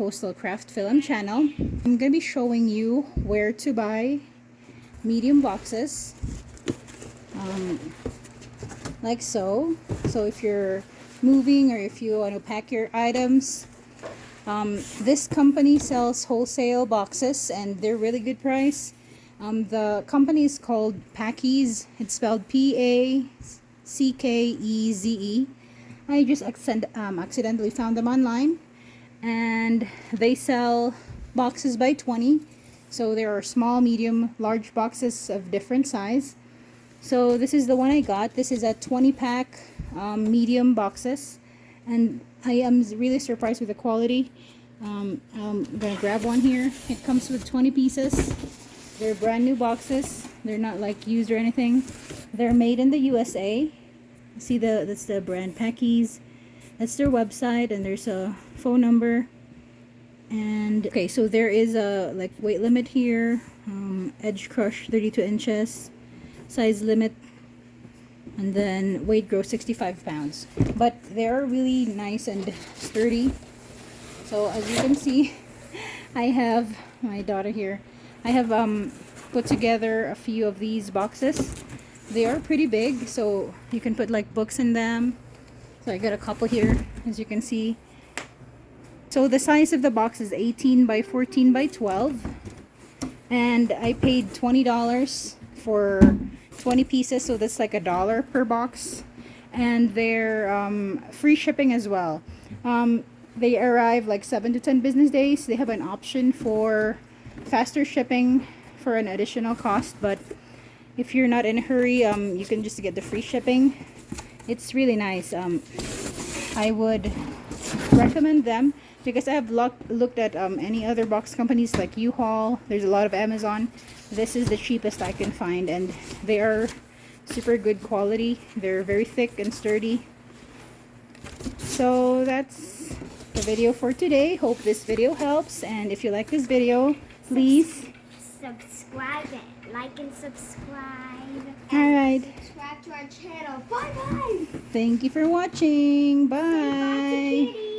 CoastalCraftFilAm channel. I'm going to be showing you where to buy medium boxes, like so. So if you're moving or if you want to pack your items, this company sells wholesale boxes and they're really good price. The company is called Packeeze. It's spelled Packeze. I just accidentally found them online, and they sell boxes by 20. So there are small, medium, large boxes of different size. So this is the one I got. This is a 20 pack medium boxes, and I am really surprised with the quality. I'm gonna grab one here. It comes with 20 pieces. They're brand new boxes. They're not like used or anything. They're made in the USA. See, that's the brand Packeeze. That's their website, and there's a phone number. And okay, so there is a like weight limit here. Edge crush 32 inches, size limit, and then weight gross 65 pounds. But they're really nice and sturdy. So as you can see, I have my daughter here. I have put together a few of these boxes. They are pretty big, so you can put like books in them. So I got a couple here, as you can see. So the size of the box is 18 by 14 by 12, and I paid $20 for 20 pieces, so that's like $1 per box. And they're free shipping as well. They arrive like 7 to 10 business days. They have an option for faster shipping for an additional cost, but if you're not in a hurry, you can just get the free shipping. It's really nice. I would recommend them because I have looked at any other box companies like U-Haul. There's a lot of Amazon. This is the cheapest I can find, and they are super good quality. They're very thick and sturdy. So that's the video for today. Hope this video helps, and if you like this video, please subscribe it. Like and subscribe. Alright. Subscribe to our channel. Bye bye. Thank you for watching. Bye. Say bye to Kitty.